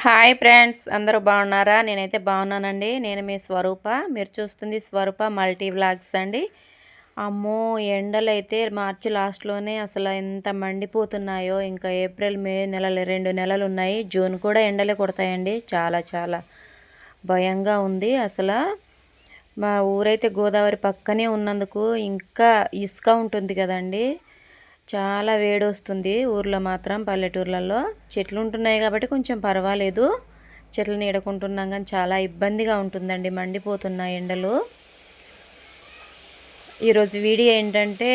Hi friends, అందరూ బాగున్నారా? నేనైతే బాగున్నానండి. నేను మీ స్వరూప. మీరు చూస్తుంది స్వరూప మల్టీ వ్లాగ్స్ అండి. అమ్మో, ఎండలైతే మార్చి లాస్ట్లోనే అసలు ఎంత మండిపోతున్నాయో. ఇంకా ఏప్రిల్ మే నెలలు 2 నెలలు ఉన్నాయి. జూన్ కూడా ఎండలే కొడతాయండి. చాలా చాలా భయంగా ఉంది అసలు. మా ఊరైతే గోదావరి పక్కనే ఉన్నందుకు ఇంకా ఇసుక ఉంటుంది కదండి. చాలా వేడొస్తుంది ఊర్లో మాత్రం. పల్లెటూర్లలో చెట్లు ఉంటున్నాయి కాబట్టి కొంచెం పర్వాలేదు. చెట్లు నీడకుంటున్నాం కానీ చాలా ఇబ్బందిగా ఉంటుందండి. మండిపోతున్నాయి ఎండలు. ఈరోజు వీడియో ఏంటంటే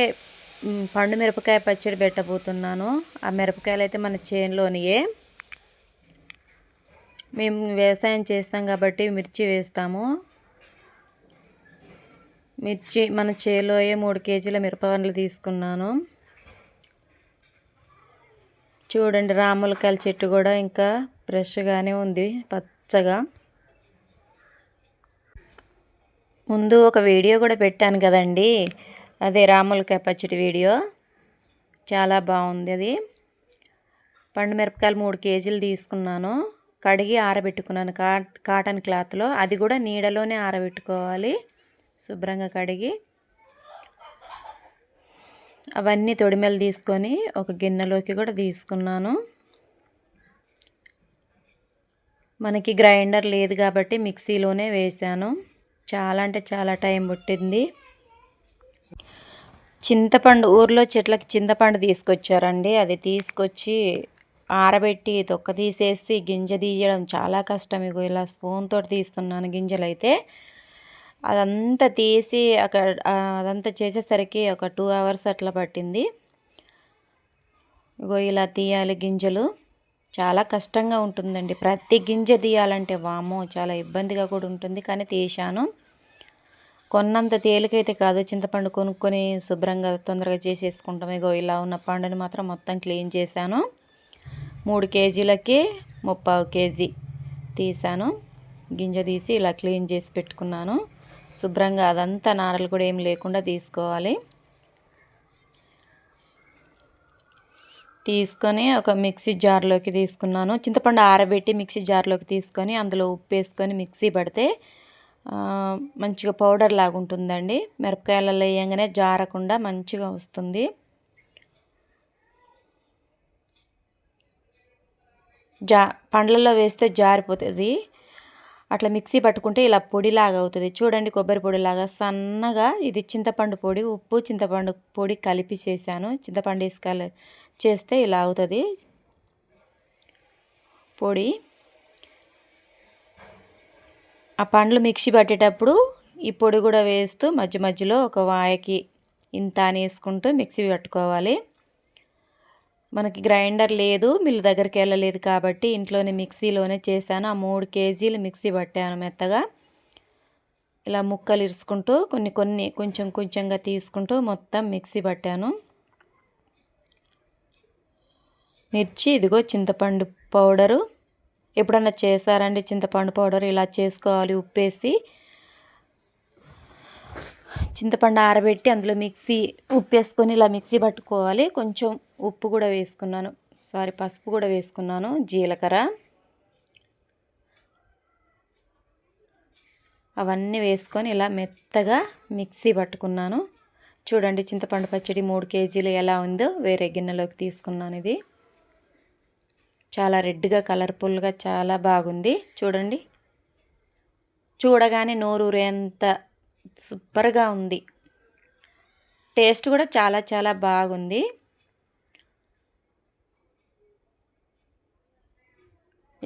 పండు మిరపకాయ పచ్చడి పెట్టబోతున్నాను. ఆ మిరపకాయలు అయితే మన చేనులోనియే. మేము వ్యవసాయం చేస్తాం కాబట్టి మిర్చి వేస్తాము. మిర్చి మన చేలోయే 3 కేజీల మిరపపండ్లు తీసుకున్నాను. చూడండి, రాములకాయల చెట్టు కూడా ఇంకా ఫ్రెష్గానే ఉంది, పచ్చగా. ముందు ఒక వీడియో కూడా పెట్టాను కదండి, అదే రాములకాయ పచ్చడి వీడియో. చాలా బాగుంది అది. పండు మిరపకాయలు 3 కేజీలు తీసుకున్నాను. కడిగి ఆరబెట్టుకున్నాను కాటన్ క్లాత్లో. అది కూడా నీడలోనే ఆరబెట్టుకోవాలి, శుభ్రంగా కడిగి. అవన్నీ తొడిమెలు తీసుకొని ఒక గిన్నెలోకి కూడా తీసుకున్నాను. మనకి గ్రైండర్ లేదు కాబట్టి మిక్సీలోనే వేసాను. చాలా అంటే చాలా టైం పట్టింది. చింతపండు, ఊర్లో చెట్లకి చింతపండు తీసుకొచ్చారండి. అది తీసుకొచ్చి ఆరబెట్టి తొక్క తీసేసి గింజ తీయడం చాలా కష్టం. ఇగో ఇలా స్పూన్ తోటి తీస్తున్నాను గింజలైతే. అదంతా తీసి అదంతా చేసేసరికి ఒక 2 అవర్స్ అట్లా పట్టింది. ఇగో ఇలా తీయాలి గింజలు. చాలా కష్టంగా ఉంటుందండి ప్రతి గింజ తీయాలంటే. వామ్మో, చాలా ఇబ్బందిగా కూడా ఉంటుంది, కానీ తీశాను. కొన్నంత తేలికైతే కాదు. చింతపండు కొనుక్కొని శుభ్రంగా తొందరగా చేసేసుకుంటాం. ఇగో ఇలా ఉన్న పండుని మాత్రం మొత్తం క్లీన్ చేశాను. 3 కేజీలకి 3/4 కేజీ తీసాను. గింజ తీసి ఇలా క్లీన్ చేసి పెట్టుకున్నాను. శుభ్రంగా అదంతా నారలు కూడా ఏం లేకుండా తీసుకోవాలి. తీసుకొని ఒక మిక్సీ జార్లోకి తీసుకున్నాను. చింతపండు ఆరబెట్టి మిక్సీ జార్లోకి తీసుకొని అందులో ఉప్పు వేసుకొని మిక్సీ పడితే మంచిగా పౌడర్ లాగా ఉంటుందండి. మిరపకాయలలో వేయంగానే జారకుండా మంచిగా వస్తుంది. పండ్లలో వేస్తే జారిపోతుంది. అట్లా మిక్సీ పట్టుకుంటే ఇలా పొడిలాగా అవుతుంది. చూడండి, కొబ్బరి పొడిలాగా సన్నగా. ఇది చింతపండు పొడి, ఉప్పు చింతపండు పొడి కలిపి చేశాను. చింతపండు ఇసుక చేస్తే ఇలా అవుతుంది పొడి. ఆ పండ్లు మిక్సీ పట్టేటప్పుడు ఈ పొడి కూడా వేస్తూ మధ్య మధ్యలో ఒక వాయకి ఇంత అని వేసుకుంటూ మిక్సీ పట్టుకోవాలి. మనకి గ్రైండర్ లేదు, మిల్లు దగ్గరికి వెళ్ళలేదు కాబట్టి ఇంట్లోనే మిక్సీలోనే చేశాను. ఆ 3 కేజీలు మిక్సీ పట్టాను మెత్తగా. ఇలా ముక్కలు ఇరుచుకుంటూ కొన్ని కొన్ని కొంచెం కొంచెంగా తీసుకుంటూ మొత్తం మిక్సీ పట్టాను. మిర్చి, ఇదిగో చింతపండు పౌడరు. ఎప్పుడన్నా చేశారండి చింతపండు పౌడర్? ఇలా చేసుకోవాలి. ఉప్పేసి చింతపండు ఆరబెట్టి అందులో ఉప్పు వేసుకొని ఇలా మిక్సీ పట్టుకోవాలి. కొంచెం ఉప్పు కూడా వేసుకున్నాను, పసుపు కూడా వేసుకున్నాను, జీలకర్ర అవన్నీ వేసుకొని ఇలా మెత్తగా మిక్సీ పట్టుకున్నాను. చూడండి, చింతపండు పచ్చడి 3 కేజీలు ఎలా ఉందో వేరే గిన్నెలోకి తీసుకున్నాను. ఇది చాలా రెడ్గా కలర్ఫుల్గా చాలా బాగుంది. చూడండి, చూడగానే నోరూరేంత సూపర్గా ఉంది. టేస్ట్ కూడా చాలా చాలా బాగుంది.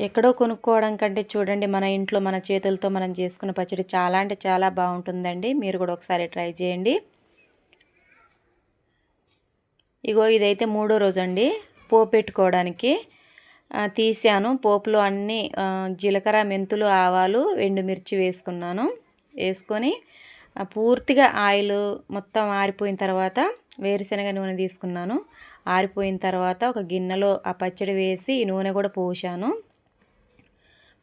ఎక్కడో కొనుక్కోవడం కంటే చూడండి, మన ఇంట్లో మన చేతులతో మనం చేసుకున్న పచ్చడి చాలా అంటే చాలా బాగుంటుందండి. మీరు కూడా ఒకసారి ట్రై చేయండి. ఇగో ఇదైతే 3వ రోజు అండి. పోపు పెట్టుకోవడానికి తీసాను. పోపులో అన్నీ జీలకర్ర, మెంతులు, ఆవాలు, ఎండుమిర్చి వేసుకున్నాను. వేసుకొని పూర్తిగా ఆయిల్ మొత్తం ఆరిపోయిన తర్వాత వేరుశనగ నూనె తీసుకున్నాను. ఆరిపోయిన తర్వాత ఒక గిన్నెలో ఆ పచ్చడి వేసి నూనె కూడా పోసాను.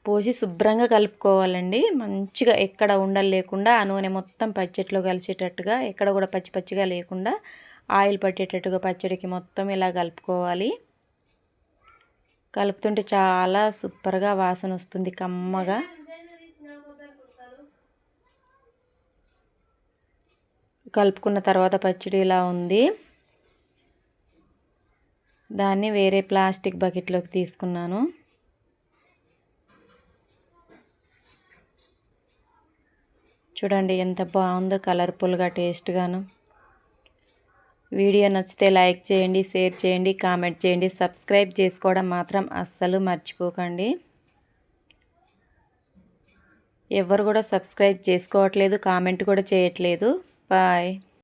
పోసి శుభ్రంగా కలుపుకోవాలండి. మంచిగా ఎక్కడ ఉండలు లేకుండా ఆ నూనె మొత్తం పచ్చడిలో కలిసేటట్టుగా, ఎక్కడ కూడా పచ్చి పచ్చిగా లేకుండా ఆయిల్ పట్టేటట్టుగా పచ్చడికి మొత్తం ఇలా కలుపుకోవాలి. కలుపుతుంటే చాలా సూపర్గా వాసన వస్తుంది, కమ్మగా. కలుపుకున్న తర్వాత పచ్చడి ఇలా ఉంది. దాన్ని వేరే ప్లాస్టిక్ బకెట్లోకి తీసుకున్నాను. చూడండి ఎంత బాగుందో, కలర్ఫుల్గా, టేస్ట్గాను. వీడియో నచ్చితే లైక్ చేయండి, షేర్ చేయండి, కామెంట్ చేయండి. సబ్స్క్రైబ్ చేసుకోవడం మాత్రం అస్సలు మర్చిపోకండి. ఎవరు కూడా సబ్స్క్రైబ్ చేసుకోవట్లేదు, కామెంట్ కూడా చేయట్లేదు. బాయ్.